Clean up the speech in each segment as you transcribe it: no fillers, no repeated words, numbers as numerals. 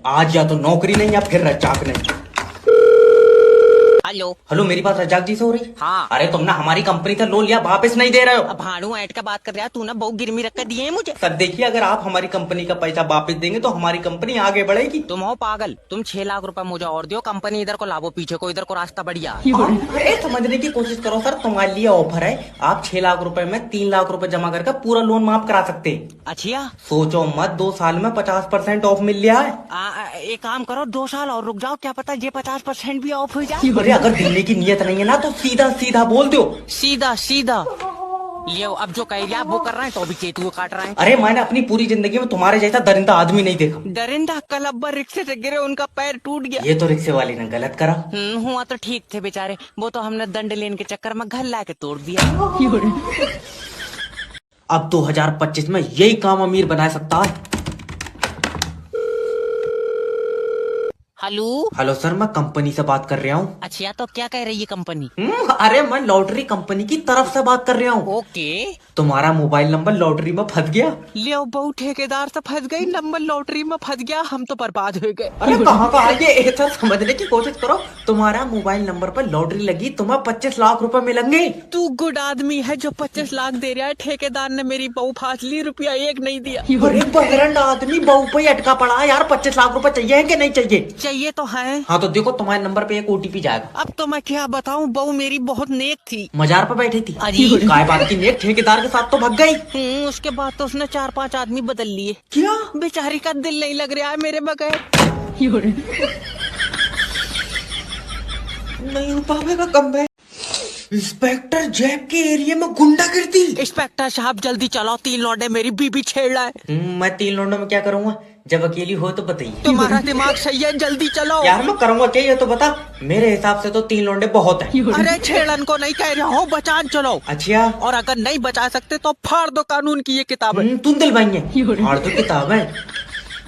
आज या तो नौकरी नहीं या फिर रज्जाक नहीं। हेलो हेलो, मेरी बात रज्जाक जी से हो रही? हाँ। अरे तुमने हमारी कंपनी से लोन लिया, वापस नहीं दे रहे हो। अब भाड़ू ऐट का बात कर रहा है तू ना बहुत गिरवी रख कर दिए है मुझे। सर देखिए, अगर आप हमारी कंपनी का पैसा वापस देंगे तो हमारी कंपनी आगे बढ़ेगी। तुम हो पागल, तुम 6 लाख रुपए मुझे और दियो, कंपनी इधर को लाभो, पीछे को इधर को रास्ता बढ़िया। अरे समझने की कोशिश करो सर, तुम्हारे लिए ऑफर है। आप 6 लाख रुपए में 3 लाख रुपए जमा करके पूरा लोन माफ करा सकते हैं। अच्छा सोचो मत, 2 साल में 50% ऑफ मिल गया है। एक काम करो 2 साल और रुक जाओ, क्या पता ये 50% भी ऑफ हो जाए। अरे अगर देने की नीयत नहीं है ना तो सीधा सीधा बोल दो। सीधा सीधा लियो, अब जो कह रहा वो कर रहे हैं तो भी केतु काट रहे हैं। अरे मैंने अपनी पूरी जिंदगी में तुम्हारे जैसा दरिंदा आदमी नहीं देखा। दरिंदा कल अब्बर रिक्शे से गिरे, उनका पैर टूट गया। ये तो रिक्शे वाले ने गलत करा। हुआ तो ठीक थे बेचारे, वो तो हमने दंड लेने के चक्कर में घर ला के तोड़ दिया। अब 2025 में यही काम अमीर बना सकता है। हेलो हेलो सर, मैं कंपनी से बात कर रहा हूँ। अच्छा तो क्या कह रही है कंपनी? अरे मैं लॉटरी कंपनी की तरफ से बात कर रहा हूँ। ओके। तुम्हारा मोबाइल नंबर लॉटरी में फंस गया। ले बहु ठेकेदार से फंस गई, नंबर लॉटरी में फंस गया, हम तो बर्बाद हो गए। अरे कहाँ का ये सर, समझने की कोशिश करो। तुम्हारा मोबाइल नंबर पर लॉटरी लगी, तुम्हें 25 लाख रुपए मिलेंगे। तू गुड आदमी है जो 25 लाख दे रहा है, ठेकेदार ने मेरी बहू फांस ली, रुपया एक नहीं दिया। अरे बहरंड आदमी बहू पे ही अटका पड़ा है यार। 25 लाख रुपए चाहिए कि नहीं चाहिए? चाहिए तो है। हाँ तो देखो, तुम्हारे नंबर पे एक OTP जाएगा। अब तो मैं क्या बताऊं, बहू मेरी बहुत नेक थी। मजार पे बैठी थी। अरे काय बात की नेक, ठेकेदार के साथ तो भाग गई। उसके बाद तो उसने 4-5 आदमी बदल लिए। क्या? बेचारी का दिल नहीं लग रहा है मेरे बगैर। नहीं हो पाएगा कम है। इंस्पेक्टर जैब के एरिया में गुंडागर्दी। इंस्पेक्टर साहब जल्दी चलो, 3 लौंडे मेरी बीबी छेड़ रहा है। मैं 3 लौंडों में क्या करूँगा? जब अकेली हो तो बताइए। तुम्हारा दिमाग सही है, जल्दी चलो। यार मैं करूँगा क्या ये तो बता। मेरे हिसाब से तो 3 लौंडे बहुत है। अरे छेड़न को नहीं कह रहा हूँ, बचान चलो। अच्छा, और अगर नहीं बचा सकते तो फाड़ दो कानून की ये किताब। तुम दिल भाई फाड़ दो किताब है।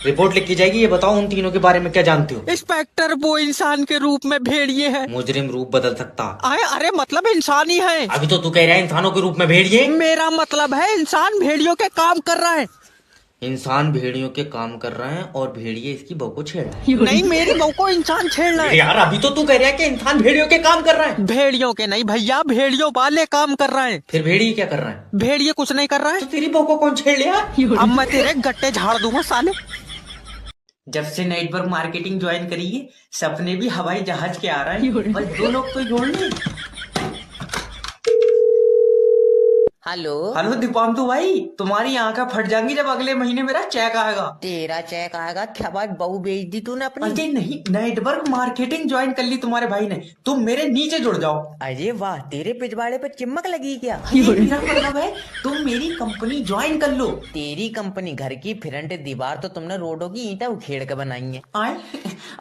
रिपोर्ट लिखी जाएगी। ये बताओ, उन तीनों के बारे में क्या जानते हो? इंस्पेक्टर वो इंसान के रूप में भेड़िए है। मुजरिम रूप बदल सकता। अरे मतलब इंसान ही है। अभी तो तू कह रहा है इंसानों के रूप में भेड़िए। मेरा मतलब है इंसान भेड़ियों के काम कर रहा है। इंसान भेड़ियों के काम कर रहे हैं और भेड़िए इसकी बहू को छेड़। नहीं, मेरी बहू को इंसान छेड़ रहा है। यार अभी तो तू कह रहा है कि इंसान भेड़ियों के काम कर रहे हैं। भेड़ियों के नहीं भैया, भेड़ियों वाले काम कर रहे हैं। फिर भेड़िए क्या कर रहे हैं? भेड़िए कुछ नहीं कर रहा है। तो तेरी बहू को कौन छेड़ लिया? अब मैं तेरे गट्टे झाड़ दूंगा साले। जब से नेटवर्क मार्केटिंग ज्वाइन करी है, सपने भी हवाई जहाज के आ रहे हैं। बस 2 लोग तो जोड़ ले। हेलो हेलो दीपांतु भाई, तुम्हारी आंखें फट जाएंगी जब अगले महीने मेरा चेक आएगा। तेरा चेक आएगा? क्या बात, बहू बेच दी तूने अपनी? अरे नहीं, नेटवर्क मार्केटिंग ज्वाइन कर ली तुम्हारे भाई ने। तुम मेरे नीचे जुड़ जाओ। अरे वाह, तेरे पिछवाड़े पे चिमक लगी क्या? मेरा मतलब है तुम मेरी कंपनी ज्वाइन कर लो। तेरी कंपनी घर की फ्रंट दीवार तो तुमने रोडों की ईंटें उखेड़ के बनाई है। आए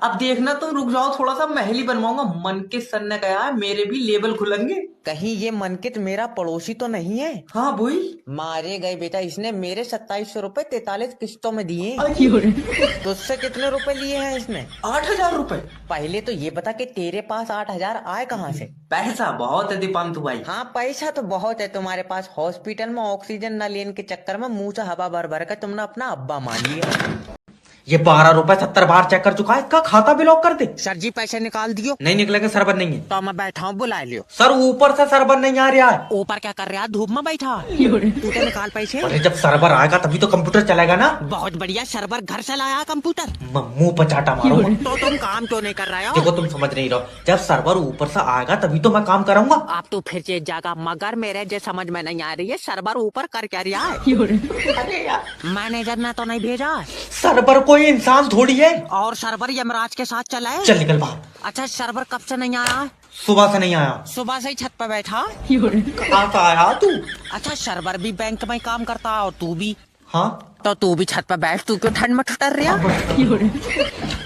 अब देखना, तुम रुक जाओ थोड़ा सा, महल ही बनवाऊंगा। मनकित सर ने कहा है मेरे भी लेबल खुलेंगे। कहीं ये मनकित मेरा पड़ोसी तो नहीं है? हाँ बोई, मारे गए बेटा, इसने मेरे 2700 रुपए 43 किस्तों में दिए। तुझसे कितने रुपए लिए हैं इसने? 8,000 रुपए। पहले तो ये बता कि तेरे पास 8,000 आए कहाँ से? पैसा बहुत है दीपांतु भाई। हाँ पैसा तो बहुत है तुम्हारे पास। हॉस्पिटल में ऑक्सीजन न लेने के चक्कर में मुंह से हवा भर भर कर तुमने अपना अब्बा मान लिया। ये 12 रुपए 70 बार चेक कर चुका है, इसका खाता भी लॉक कर दे। सर जी पैसे निकाल दियो। नहीं निकलेगा, सरबर नहीं है। तो मैं बैठा हूँ, बुला लियो। सर ऊपर से सरबर नहीं आ रहा है। ऊपर क्या कर रहा है, धूप में बैठा? तू तो निकाल पैसे। अरे जब सरबर आएगा तभी तो कंप्यूटर चलेगा ना। बहुत बढ़िया, सर्वर घर से लाया कंप्यूटर। मुंह पर चाटा मारो। तो तुम काम क्यों नहीं कर रहे हो? देखो तुम समझ नहीं रहो, जब सर्वर ऊपर से आएगा तभी तो मैं काम करूंगा। आप तो फिर चेत जागा, मगर मेरे जो समझ में नहीं आ रही है, सर्वर ऊपर कर क्या रहा है? अरे यार, मैनेजर ने तो नहीं भेजा? सर्वर कोई इंसान थोड़ी है। और सर्वर यमराज के साथ चला है? चल निकल बाहर। अच्छा सर्वर कब से नहीं आया? सुबह से नहीं आया। सुबह से ही छत पर बैठा। कहाँ से आया तू? अच्छा सर्वर भी बैंक में काम करता है और तू भी? हाँ तो तू भी छत पर बैठ, तू क्यों ठंड में ठुटर रहा?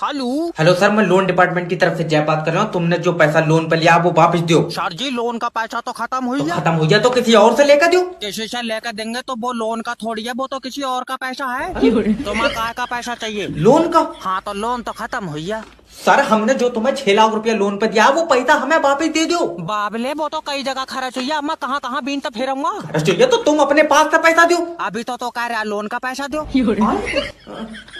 हेलो हेलो सर, मैं लोन डिपार्टमेंट की तरफ से जय बात कर रहा हूँ। तुमने जो पैसा लोन पे लिया वो वापस दो। सर जी लोन का पैसा तो खत्म हो तो गया। खत्म हो गया तो किसी और से लेकर दो। किसी से लेकर देंगे तो वो लोन का थोड़ी है, वो तो किसी और का पैसा है। तुम्हें काय का पैसा चाहिए? लोन का? हाँ तो लोन तो खत्म हो गया। सर हमने जो तुम्हें 6 लाख रुपया लोन पे दिया वो पैसा हमें वापस दे दो। बाबले वो तो कई जगह खर्च हुई है, मैं कहाँ कहाँ बीन तो फेरूंगा। चाहिए तो तुम अपने पास से पैसा दो। अभी तो कह रहा लोन का पैसा दो।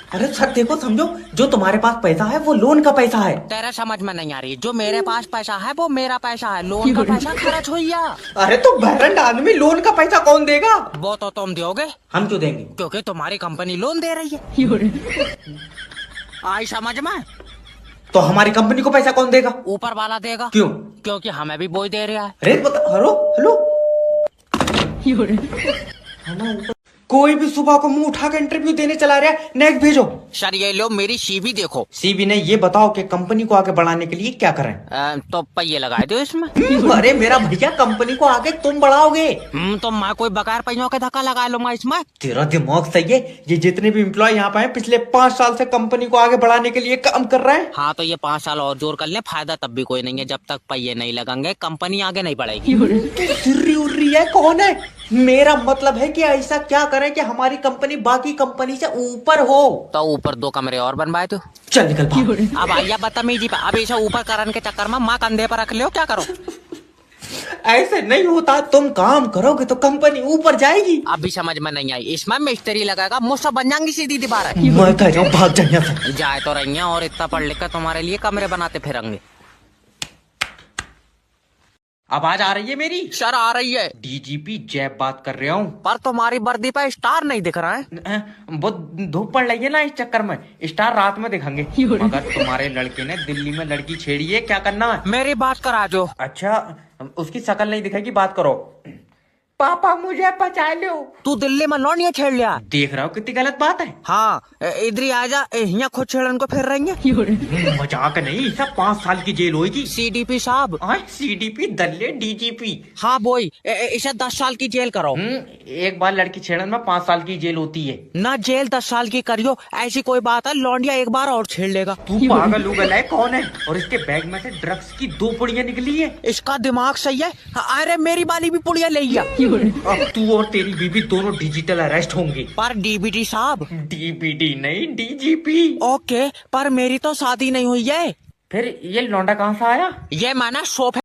अरे सर देखो समझो, जो तुम्हारे पास पैसा है वो लोन का पैसा है। तेरा समझ में नहीं आ रही, जो मेरे पास पैसा है वो मेरा पैसा है, लोन का पैसा खर्च हुई है। अरे तो बहरंड आदमी, लोन का पैसा कौन देगा? वो तो तुम दोगे। हम क्यों देंगे? क्योंकि तुम्हारी कंपनी लोन दे रही है। आई समझ में? तो हमारी कंपनी को पैसा कौन देगा? ऊपर वाला देगा। क्यों? क्योंकि हमें भी बोझ दे रहा है। अरे बता, हेलो हेलो, कोई भी सुबह को मुंह उठा के इंटरव्यू देने चला रहा है। नेक्स्ट भेजो। सर ये लो मेरी सीवी देखो। सीबी ने ये बताओ कि कंपनी को आगे बढ़ाने के लिए क्या करें? तो पहिए लगा दो इसमें। अरे मेरा भैया, कंपनी को आगे तुम बढ़ाओगे। तो मैं कोई बगैर पहियों के धक्का लगा लूंगा इसमें। तेरा दिमाग सही है। ये जितने भी एम्प्लॉय यहाँ पे हैं पिछले 5 साल से कंपनी को आगे बढ़ाने के लिए काम कर रहे हैं। हाँ तो ये 5 साल और जोर कर ले, फायदा तब भी कोई नहीं है। जब तक पहिए नहीं लगेंगे कंपनी आगे नहीं बढ़ेगी। सिर्री उर्री है, कौन है? मेरा मतलब है कि ऐसा क्या करें कि हमारी कंपनी बाकी कंपनी से ऊपर हो। तो ऊपर 2 कमरे और बनवाए तो। चल निकल भाग। अब आइया बदतमीजी पे, अब इसे ऊपर करने के चक्कर में माँ कंधे पर रख लियो, क्या करो? ऐसे नहीं होता, तुम काम करोगे तो कंपनी ऊपर जाएगी। अभी समझ में नहीं आई, इसमें मिस्त्री लगाएगा, मुझसे बन जाएंगी सीधी दीवार। मैं कह रहा हूँ भाग जाने से। जाए तो रही हैं और इतना पढ़ लिख कर तुम्हारे लिए कमरे बनाते फिरेंगे। आवाज आ रही है मेरी? सर आ रही है। डीजीपी जैब बात कर रहा हूँ। पर तुम्हारी वर्दी पे स्टार नहीं दिख रहा है। वो धूप पड़ रही है ना, इस चक्कर में स्टार रात में दिखेंगे। मगर तुम्हारे लड़के ने दिल्ली में लड़की छेड़ी है, क्या करना है? मेरी बात करा जो। अच्छा, उसकी शक्ल नहीं दिखेगी, बात करो। पापा मुझे बचा लो। तू दिल्ली में लौंडिया छेड़ लिया। देख रहा हूँ कितनी गलत बात है। हाँ इधर ही आजा, यहाँ खुद छेड़न को फिर रही है। मजाक नहीं, सब 5 साल की जेल होगी। सीडीपी साहब। सीडीपी दल्ले डीजीपी। हाँ बोई, इसे 10 साल की जेल करो। एक बार लड़की छेड़न में 5 साल की जेल होती है ना। जेल 10 साल की करियो, ऐसी कोई बात है? लौंडिया एक बार और छेड़ लेगा। तू पागल उगल है, कौन है? और इसके बैग में से ड्रग्स की 2 पुड़ियां निकली है। इसका दिमाग सही है। अरे मेरी वाली भी पुड़िया ले लिया। अब तू और तेरी बीबी दोनों डिजिटल अरेस्ट होंगे। पर डीबीटी साहब। डीबीटी नहीं, डीजीपी। ओके, पर मेरी तो शादी नहीं हुई है। फिर ये लौंडा कहाँ से आया? ये मैंने सोफे।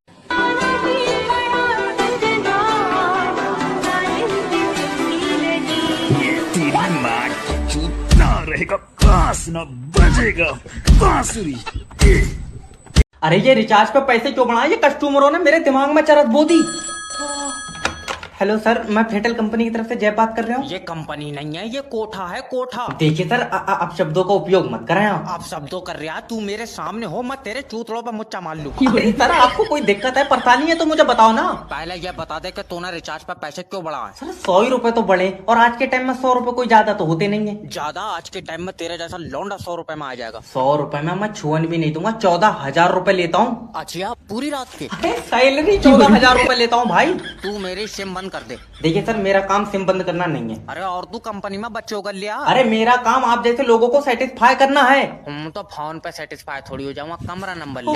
तेरी माँ की चूत ना रहेगा, बांस ना बजेगा बांसुरी। अरे ये रिचार्ज पे पैसे क्यों बढ़ाए? ये कस्टमरों ने मेरे दिमाग में चरत बो दी। हेलो सर, मैं फेटल कंपनी की तरफ से जय बात कर रहा हूँ। ये कंपनी नहीं है, ये कोठा है, कोठा। देखिए सर, आप शब्दों का उपयोग मत करें। आप शब्दों कर रहा, तू मेरे सामने हो, मैं तेरे चूतड़ों पर मुच्चा मार लूं। अरे सर, आपको कोई दिक्कत है, परेशानी है तो मुझे बताओ ना। पहले ये बता दे कि तूने रिचार्ज पर पैसे क्यों बढ़ाए? सर 100 ही रुपए तो बढ़े, और आज के टाइम में 100 रुपए कोई ज्यादा तो होते नहीं है। ज्यादा? आज के टाइम में तेरे जैसा लौंडा 100 रुपए में आ जाएगा। 100 रुपए में मैं छुअन भी नहीं दूंगा, 14,000 रुपए लेता हूँ। अच्छा, पूरी रात के? सैलरी 14,000 रुपए लेता हूँ भाई। तू मेरी सिम बंद कर दे। देखिए सर, मेरा काम सिम बंद करना नहीं है। अरे और तू कंपनी में बच्चों कर लिया? अरे मेरा काम आप जैसे लोगों को सेटिस्फाई करना है। तो फोन पे सेटिस्फाई थोड़ी हो जाऊंगा, कमरा नंबर ले।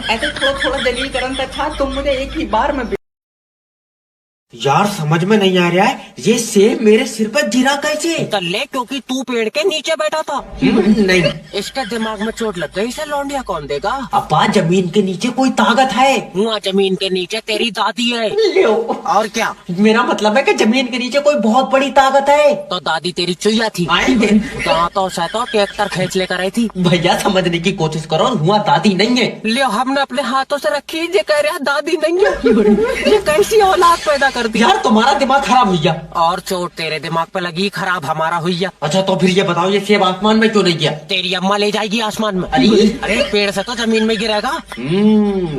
ऐसे थोड़ा थोड़ा दलील करन से अच्छा तुम मुझे एक ही बार में। यार समझ में नहीं आ रहा है, ये सेब मेरे सिर पर गिरा कैसे? तो ले, क्योंकि तू पेड़ के नीचे बैठा था। नहीं, इसके दिमाग में चोट लग गई, इसे लौंडिया कौन देगा? अब्बा जमीन के नीचे कोई ताकत है। वहाँ जमीन के नीचे तेरी दादी है। लो। और क्या? मेरा मतलब है कि जमीन के नीचे कोई बहुत बड़ी ताकत है। तो दादी तेरी चुईया थी। दांतों से तो ट्रैक्टर खींच लेकर आई थी। भैया समझने की कोशिश करो, हुआ दादी नहीं है। ले, हमने अपने हाथों से रखी, ये कह रहा दादी नहीं है। ये कैसी औलाद पैदा कर दी? यार तुम्हारा दिमाग खराब हुआ। और चोट तेरे दिमाग पे लगी, खराब हमारा हुआ। अच्छा तो फिर ये बताओ, ये सेब आसमान में क्यों नहीं गया? तेरी अम्मा ले जाएगी आसमान में। अरे पेड़ से तो जमीन में गिरेगा।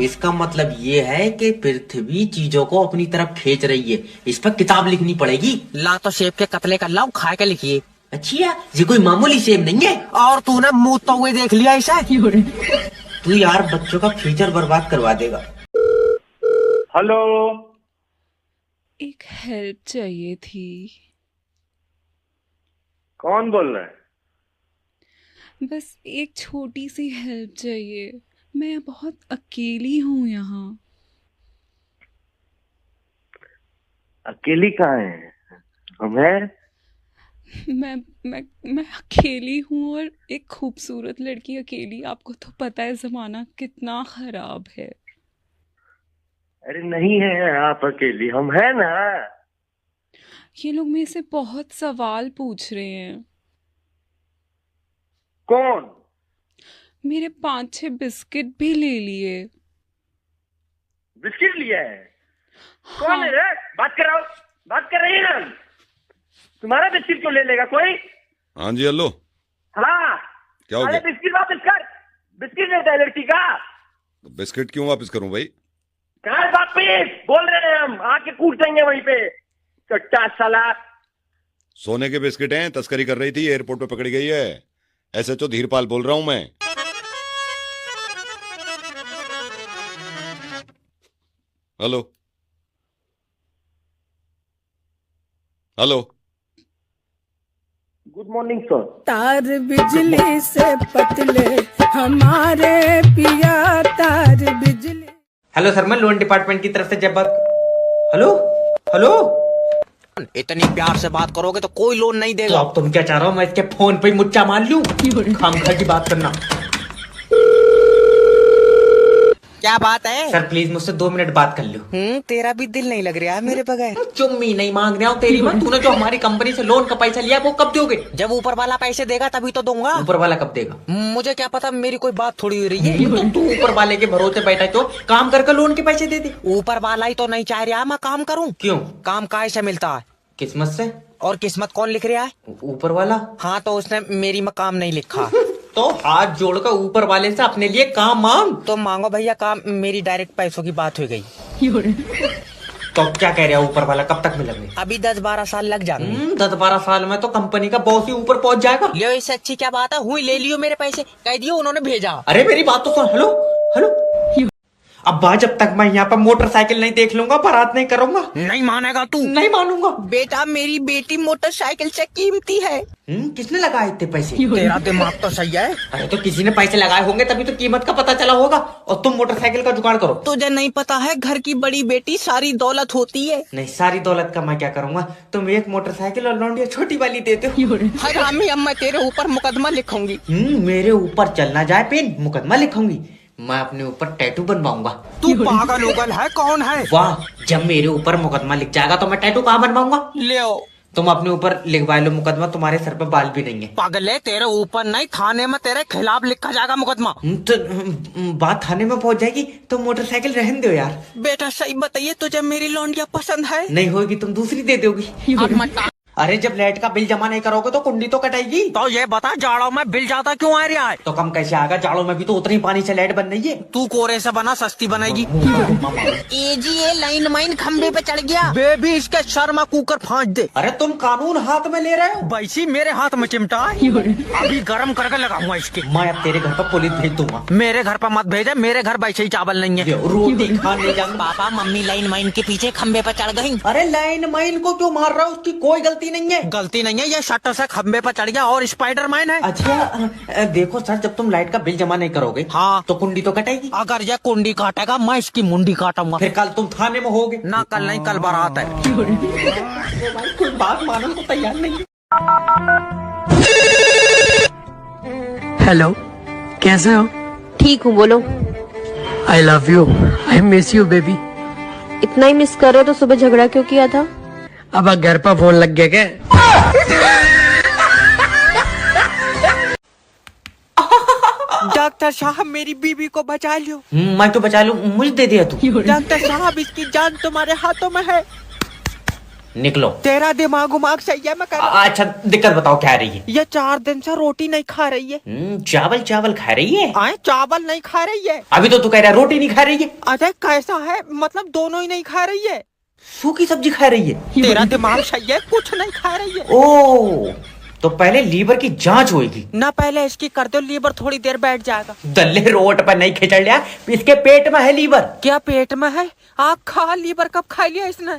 इसका मतलब ये है कि पृथ्वी चीजों को अपनी तरफ खींच रही है। इस पर किताब लिखनी पड़ेगी। ला तो सेब के कतले कर लाओ, खा के लिखिए। अच्छा, ये कोई मामूली सेब नहीं है। और तूने मुंह तो हुए देख लिया ऐसा? तू यार बच्चों का फ्यूचर बर्बाद करवा देगा। हेलो, एक हेल्प चाहिए थी। कौन बोल रहा है? बस एक छोटी सी हेल्प चाहिए, मैं बहुत अकेली हूँ यहाँ। अकेली कहाँ है? हम हैं। मैं अकेली हूँ और एक खूबसूरत लड़की अकेली। आपको तो पता है जमाना कितना खराब है। अरे नहीं है आप अकेली, हम है ना। ये लोग मेरे से बहुत सवाल पूछ रहे हैं। कौन? मेरे 5-6 बिस्किट भी ले लिए। बिस्किट लिया है? हाँ। कौन है रे? बात कर रहा हूँ, बात कर रही है। तुम्हारा बिस्किट क्यों ले लेगा कोई? हाँ जी, हेलो। हाँ, क्या हो अरे गया? बिस्किट वापस कर। बिस्किट लेता है लड़की का। बिस्किट क्यों वापस करूं भाई? कहाँ है वापिस? बोल रहे हैं हम, आके कूट देंगे वहीं पे। चट्टा साला। सोने के बिस्किट हैं, तस्करी कर रही थी, एयरपोर्ट पे पकड़ी गई है। SHO धीरपाल बोल रहा हूं मैं। Hello hello. Good morning sir. तार बिजली से पतले हमारे पिया, तार बिजली। हेलो सर, मैं लोन डिपार्टमेंट की तरफ से जब बात। Hello hello. इतनी प्यार से बात करोगे तो कोई लोन नहीं तो देगा। अब तुम क्या चाह रहे हो, मैं इसके फोन पे ही मुच्चा मार लूं? खामखा की बात करना। क्या बात है? सर प्लीज मुझसे 2 मिनट बात कर लो। तेरा भी दिल नहीं लग रहा है मेरे बगैर। चुम्मी नहीं मांग रहा हूँ तेरी माँ। तूने जो हमारी कंपनी से लोन का पैसा लिया वो कब दोगे? जब ऊपर वाला पैसे देगा तभी तो दूंगा। ऊपर वाला कब देगा? मुझे क्या पता, मेरी कोई बात थोड़ी हो रही है। तो तू ऊपर वाले के भरोसे बैठा क्यों? काम करके लोन के पैसे दे दे। ऊपर वाला ही तो नहीं चाह रहा मैं काम करूं। क्यों? काम काय से मिलता है? किस्मत से। और किस्मत कौन लिख रहा है? ऊपर वाला। हाँ, तो उसने मेरी में काम नहीं लिखा। तो हाथ जोड़कर ऊपर वाले से अपने लिए काम मांग। तो मांगो भैया काम, मेरी डायरेक्ट पैसों की बात हो गई। तो क्या कह रहा है ऊपर वाला, कब तक मिलेंगे? अभी 10-12 साल लग जाएंगे। 10-12 साल में तो कंपनी का बॉस ही ऊपर पहुंच जाएगा। लियो, इससे अच्छी क्या बात है? हुई ले लियो मेरे पैसे, कह दियो उन्होंने भेजा। अरे मेरी बात तो सुन। Hello hello. अब्बा जब तक मैं यहाँ पर मोटरसाइकिल नहीं देख लूंगा, बारात नहीं करूंगा। नहीं मानेगा तू? नहीं मानूंगा। बेटा, मेरी बेटी मोटरसाइकिल से कीमती है। किसने लगाए इतने पैसे? तेरा दिमाग तो सही है। अरे तो किसी ने पैसे लगाए होंगे तभी तो कीमत का पता चला होगा। और तुम मोटरसाइकिल का जुगाड़ करो। तुझे नहीं पता है, घर की बड़ी बेटी सारी दौलत होती है। नहीं, सारी दौलत का मैं क्या करूंगा? तुम एक मोटरसाइकिल और लौंडिया छोटी वाली देते हो। हरामी, अब मैं तेरे ऊपर मुकदमा लिखूंगी। मेरे ऊपर चलना जाए पेन, मुकदमा लिखूंगी। मैं अपने ऊपर टैटू बनवाऊंगा। तू पागल उगल है? कौन है? वाह, जब मेरे ऊपर मुकदमा लिख जाएगा तो मैं टैटू कहाँ बनवाऊंगा? ले तुम अपने ऊपर लिखवा लो मुकदमा, तुम्हारे सर पे बाल भी नहीं है। पागल है, तेरे ऊपर नहीं, थाने में तेरे खिलाफ लिखा जाएगा मुकदमा। तो बात थाने में पहुंच जाएगी तो मोटरसाइकिल रहने दो यार। बेटा सही बताइए, तुझे मेरी लौंडिया पसंद है? नहीं होगी, तुम दूसरी दे दोगी। अब मत। अरे जब लाइट का बिल जमा नहीं करोगे तो कुंडी तो कटाएगी। तो ये बता, जाड़ों में बिल ज्यादा क्यों आ रहा है? तो कम कैसे आएगा? जाड़ों में भी तो उतनी पानी से लाइट बन रही है। तू कोरे से बना, सस्ती बनेगी। ये लाइन माइन खंबे पे चढ़ गया। बेबी, इसके सर में कुकर फाँच दे। अरे तुम कानून हाथ में ले रहे हो। वैसी मेरे हाथ में चिमटा है। अभी गरम करके लगाऊंगा इसके। मैं अब तेरे घर पर पुलिस भेज दूंगा। मेरे घर पर मत भेजे, मेरे घर वैसे ही चावल नहीं है। रोटी खाने जाऊंगा। पापा मम्मी लाइन माइन के पीछे खंबे पर चढ़ गई। अरे लाइन माइन को क्यों मार रहा है? उसकी कोई गलती नहीं है। गलती नहीं है, ये शटर से खंबे पर चढ़ गया और स्पाइडरमैन है। अच्छा देखो सर, जब तुम लाइट का बिल जमा नहीं करोगे हाँ तो कुंडी तो कटेगी। अगर ये कुंडी काटेगा मैं इसकी मुंडी काटूंगा। फिर कल तुम थाने में होगे ना, कल नहीं, कल बारात है। कोई बात मानने को तैयार नहीं। हेलो, कैसे हो? ठीक हूँ, बोलो। I love you, I miss you baby. इतना ही मिस कर रहे हो तो सुबह झगड़ा क्यों किया था? अब घर पर फोन लग गया क्या? डॉक्टर साहब, मेरी बीबी को बचा लो। मैं तो बचा लूं, मुझे दे दिया तू। डॉक्टर साहब, इसकी जान तुम्हारे हाथों में है। निकलो। तेरा दिमाग उमाग सही है? मैं अच्छा दिक्कत बताओ क्या आ रही है? ये 4 दिन से रोटी नहीं खा रही है। चावल चावल खा रही है? आए, चावल नहीं खा रही है। अभी तो तू कह रहा है रोटी नहीं खा रही है। अरे कैसा है, मतलब दोनों ही नहीं खा रही है। सूखी सब्जी खा रही है। तेरा दिमाग सही है, कुछ नहीं खा रही है। ओ तो पहले लीवर की जांच होगी ना, पहले इसकी कर दो, लीवर थोड़ी देर बैठ जाएगा। दल्ले रोड पर नहीं खिंचड़ लिया, इसके पेट में है लीवर। क्या पेट में है? आग खा, लीवर कब खा लिया इसने?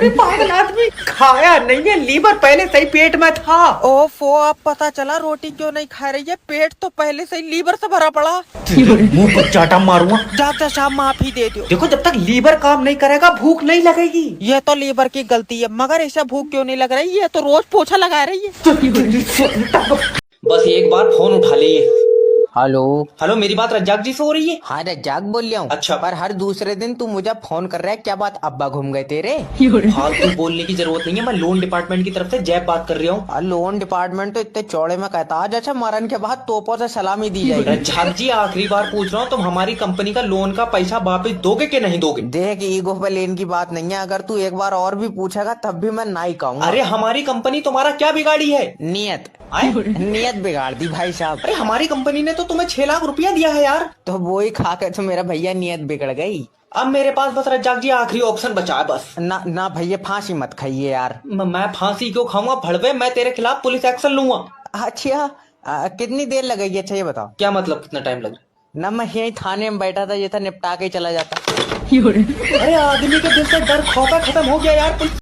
पागल आदमी, खाया नहीं है, लीवर पहले से ही पेट में था। ओफो, अब पता चला रोटी क्यों नहीं खा रही है, पेट तो पहले से ही लीवर से भरा पड़ा। मुंह पर चाटा मारूंगा। डॉक्टर साहब माफी दे दो। देखो जब तक लीवर काम नहीं करेगा भूख नहीं लगेगी। ये तो लीवर की गलती है, मगर ऐसा भूख क्यों नहीं लग रही? ये तो रोज पोछा लगा रही है। बस एक बार फोन उठा लीजिए। हेलो। हेलो, मेरी बात रज्जाक जी से हो रही है? हाँ रज्जाक बोल रहा हूँ। अच्छा। पर हर दूसरे दिन तू मुझे फोन कर रहा है, क्या बात? अब्बा घूम गए तेरे? फालतू बोलने की जरूरत नहीं है, मैं लोन डिपार्टमेंट की तरफ से जैब बात कर रहा हूँ। लोन डिपार्टमेंट तो इतने चौड़े में कहता आज, अच्छा मरण के बाद तोपों से सलामी दी जाएगी। रज्जाक जी आखिरी बार पूछ रहा हूँ, तुम हमारी कंपनी का लोन का पैसा वापस दोगे कि नहीं दोगे? देख, ईगो पे लेन की बात नहीं है, अगर तू एक बार और भी पूछेगा तब भी मैं नहीं कहूँगा। अरे हमारी कंपनी तुम्हारा क्या बिगाड़ी है? नियत आए? नियत बिगाड़ दी भाई साहब। अरे हमारी कंपनी ने तो तुम्हें 6 लाख रुपया दिया है यार। तो वो ही खा कर तो मेरा भैया नियत बिगड़ गई। अब मेरे पास बस रज्जाक जी आखिरी ऑप्शन बचा है बस। ना ना भैया, फांसी मत खाइए यार। मैं फांसी क्यों खाऊंगा भड़वे, मैं तेरे खिलाफ पुलिस एक्शन लूंगा। अच्छा, कितनी देर लगेगी? अच्छा ये बताओ। क्या मतलब कितना टाइम लगे? ना मैं यही थाने में बैठा था, ये था निपटा के ही चला जाता। अरे आदमी के दिल से डर खौफ खत्म हो गया यार।